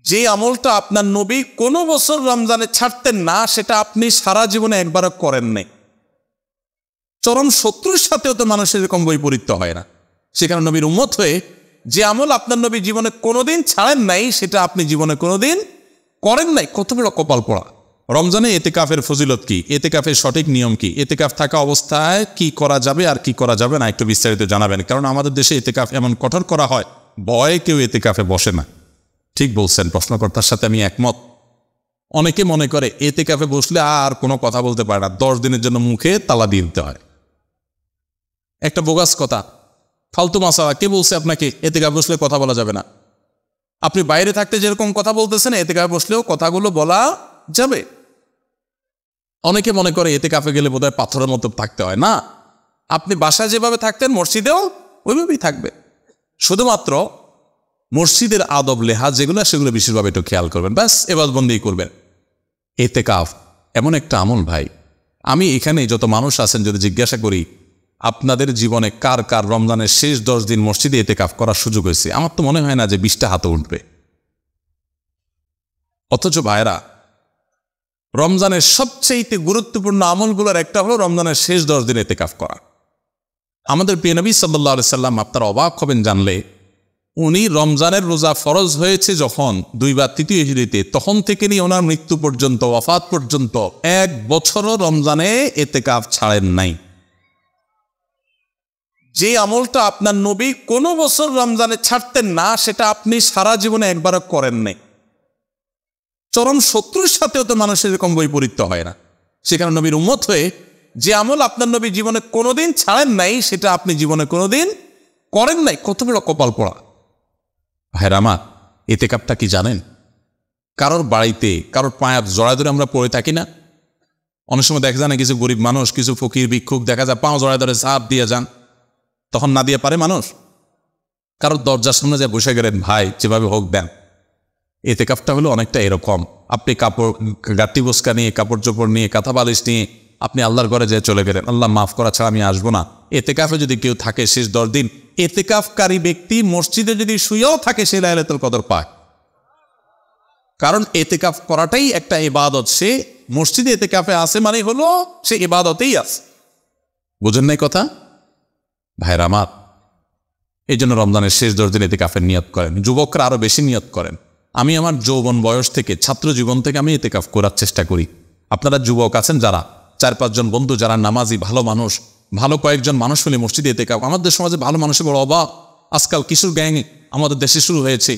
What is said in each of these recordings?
যে আমলটা আপনার নবী কোনো বছর রমজানে ছাড়তেন না, সেটা আপনি সারা জীবনে একবারও করেন নাই। চরম শত্রুর সাথেও তো মানুষের এরকম বৈপরীত্য হয় না। সেখানে নবীর উম্মত হয়ে যে আমল আপনার নবী জীবনে কোনোদিন ছাড়েন নাই, সেটা আপনি জীবনে কোনোদিন করেন নাই। কত বড় কপাল পোড়া। রমজানে এতেকাফের ফজিলত কি, এতেকাফের সঠিক নিয়ম কি, এতেকাফ থাকা অবস্থায় কি করা যাবে আর কি করা যাবে না, একটু বিস্তারিত জানাবেন। কারণ আমাদের দেশে এতেকাফ এমন কঠোর করা হয়, ভয়ে কেউ এতেকাফে বসে না। ঠিক বলছেন, প্রশ্নকর্তার সাথে আমি একমত। অনেকে মনে করে এতেকাফে বসলে আর কোনো কথা বলতে পারে না, 10 দিনের জন্য মুখে তালা দিয়ে দিতে হয়। একটা বোগাস কথা, ফালতু মাসালা। কে বলছে আপনাকে এতেকাফে বসলে কথা বলা যাবে না? আপনি বাইরে থাকতে যেরকম কথা বলতেছেন, এতেকাফে বসলেও কথাগুলো বলা যাবে। অনেকে মনে করে এতেকাফে গেলে বোধহয় পাথরের মতো থাকতে হয়। না, আপনি বাসায় যেভাবে থাকতেন মসজিদেও ওইভাবেই থাকবে। শুধুমাত্র মসজিদের আদব লেহাজ যেগুলো, সেগুলো বিশেষভাবে একটু খেয়াল করবেন, ব্যাস এবাদতবন্দি করবেন। এতেকাফ এমন একটা আমল ভাই, আমি এখানে যত মানুষ আছেন যদি জিজ্ঞাসা করি আপনাদের জীবনে কার কার রমজানের শেষ 10 দিন মসজিদে এতেকাফ করার সুযোগ হয়েছে, আমার তো মনে হয় না যে 20টা হাতে উঠবে। অথচ ভাইরা, রমজানের সবচেয়ে গুরুত্বপূর্ণ আমলগুলোর একটা হলো রমজানের শেষ 10 দিন এতেকাফ করা। আমাদের প্রিয় নবী সাল্লাল্লাহু আলাইহি সাল্লাম, আপনারা অবাক হবেন জানলে, উনি রমজানের রোজা ফরজ হয়েছে যখন 2 বা 3 হিজরিতে, তখন থেকে নিয়ে ওনার মৃত্যু পর্যন্ত, ওয়াফাত পর্যন্ত 1 বছরও রমজানে এতেকাফ ছাড়েন নাই। যে আমলটা আপনার নবী কোনো বছর রমজানে ছাড়তেন না, সেটা আপনি সারা জীবনে একবারও করেন নাই। চরম শত্রুর সাথেও তো মানুষের এরকম বৈপরীত্য হয় না। সেখানে নবীর উম্মত হয়ে যে আমল আপনার নবী জীবনে কোনোদিন ছাড়েন নাই, সেটা আপনি জীবনে কোনোদিন করেন নাই। কত বড় কপাল পোড়া। ভাইরা আমার, এতেকাফটা কি জানেন? কারোর বাড়িতে কারোর পায়ে জড়ায় ধরে আমরা পড়ে থাকি না? অনেক সময় দেখা যায় না, কিছু গরিব মানুষ, কিছু ফকির ভিক্ষুক দেখা যায় পাও জড়ায় ধরে চাপ দিয়ে যান, তখন না দিয়ে পারে মানুষ। কারোর দরজার সামনে যে বসে গেলেন, ভাই যেভাবে হোক দেন। এতেকাফটা হলো অনেকটা এরকম, আপনি কাপড় গাতি বস্কা নিয়ে, কাপড় চোপড় নিয়ে, কাঁথা বালিশ নিয়ে আপনি আল্লাহর ঘরে যেয়ে চলে গেলেন, আল্লাহ মাফ করা ছাড়া আমি আসবো না। এতেকাফে যদি কেউ থাকে শেষ 10 দিন, এতেকাফকারী ব্যক্তি মসজিদে যদি শুয়েও থাকে, সে লাইলাতুল কদর পায়। কারণ এতেকাফ করাটাই একটা ইবাদত। সে মসজিদে এতেকাফে আছে মানে হলো সে ইবাদতেই আছে। বুঝেন নাই কথা? ভাইরা আমার, এই জন্য রমজানের শেষ 10 দিন এতেকাফের নিয়ত করেন। যুবকরা আরো বেশি নিয়ত করেন। আমি আমার যৌবন বয়স থেকে, ছাত্র জীবন থেকে আমি এতেকাফ করার চেষ্টা করি। আপনারা যুবক আছেন যারা, 4-5 জন বন্ধু যারা নামাজি, ভালো মানুষ, ভালো কয়েকজন মানুষ হলে মসজিদে এতেকাফ। আমাদের সমাজে ভালো মানুষের বড় অভাব। আজকাল কিশোর গ্যাং আমাদের দেশে শুরু হয়েছে।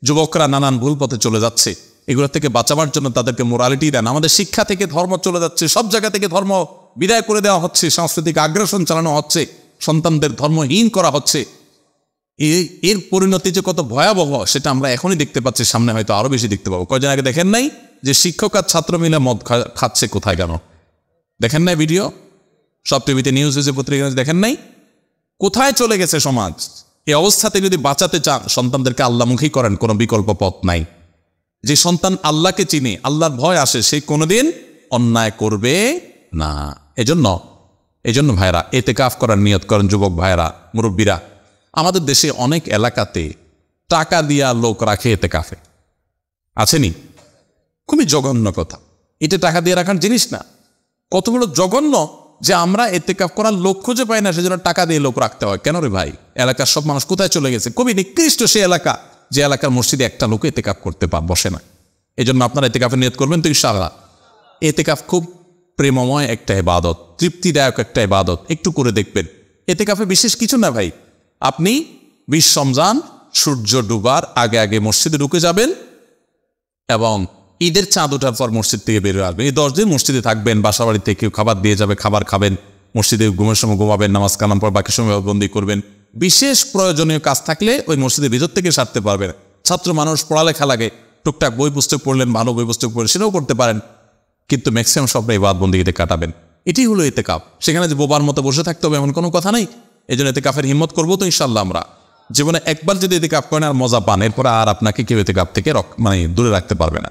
যুবকরা নানান ভুল পথে চলে যাচ্ছে। এগুলো থেকে বাঁচাবার জন্য তাদেরকে মোরালিটি দেন। আমাদের শিক্ষা থেকে ধর্ম চলে যাচ্ছে, সব জায়গা থেকে ধর্ম বিদায় করে দেওয়া হচ্ছে, সাংস্কৃতিক আগ্রাসন চালানো হচ্ছে, সন্তানদের ধর্মহীন করা হচ্ছে। এর পরিণতি যে কত ভয়াবহ সেটা আমরা এখনই দেখতে পাচ্ছি, সামনে হয়তো আরো বেশি দেখতে পাবো। কয়দিন আগে দেখেন নাই যে শিক্ষক আর ছাত্র মিলে মদ খাচ্ছে কোথায়, কেন দেখেন নাই? ভিডিও সব টিভিতে নিউজ হয়েছে, পত্রিকা দেখেন নাই? কোথায় চলে গেছে সমাজ? এই অবস্থাতে যদি বাঁচাতে চান, সন্তানদেরকে আল্লাহমুখী করেন, কোনো বিকল্প পথ নাই। যে সন্তান আল্লাহকে চিনে, আল্লাহর ভয় আসে, সে কোনোদিন অন্যায় করবে না। এজন্য ভাইরা, এতেকাফ করার নিয়ত করেন। যুবক ভাইরা, মুরব্বীরা, আমাদের দেশে অনেক এলাকাতে টাকা দিয়া লোক রাখে এতেকাফে, আছেনি? খুবই জঘন্য কথা। এটা টাকা দিয়ে রাখার জিনিস না। কত বড় জঘন্য যে আমরা এতেকাফ করার লোক খুঁজে পাই না, সেজন্য টাকা দিয়ে লোক রাখতে হয়। কেন রে ভাই? এলাকার সব মানুষ কোথায় চলে গেছে? খুবই নিকৃষ্ট সে এলাকা, যে এলাকার মসজিদে একটা লোক এতেকাফ করতে বসে না। এজন্য আপনারা এতেকাফের নিয়ত করবেন তো ইনশাআল্লাহ। এতেকাফ খুব প্রেমময় একটা ইবাদত, তৃপ্তিদায়ক একটা ইবাদত। একটু করে দেখবেন। এতেকাফে বিশেষ কিছু না ভাই। আপনি 20 রমজান সূর্য ডুবার আগে আগে মসজিদে ঢুকে যাবেন এবং ঈদের চাঁদ ওঠার পর মসজিদ থেকে বেরোয় আসবেন। এই 10 দিন মসজিদে থাকবেন। বাসা বাড়িতে কেউ খাবার দিয়ে যাবে, খাবার খাবেন। মসজিদে ঘুমের সময় ঘুমাবেন, নামাজ কালাম পর বাকি সময় বন্দি করবেন। বিশেষ প্রয়োজনীয় কাজ থাকলে ওই মসজিদের ভিতর থেকে সারতে পারবেন। ছাত্র মানুষ, পড়ালেখা লাগে, টুকটাক বই পুস্তক পড়লেন, ভালো বই পুস্তক পড়লেন, সেটাও করতে পারেন। কিন্তু ম্যাক্সিমাম সবটাই ইবাদতবন্দিতে কাটাবেন। এটাই হলো এতেকাফ। সেখানে যে বোবার মতো বসে থাকতে হবে এমন কোনো কথা নেই। এই জন্য এতেকাফের হিম্মত করবো তো ইনশাল্লাহ আমরা। জীবনে একবার যদি এতেকাফ করেন আর মজা পান, এরপরে আর আপনাকে কেউ এতেকাফ থেকে দূরে রাখতে পারবে না।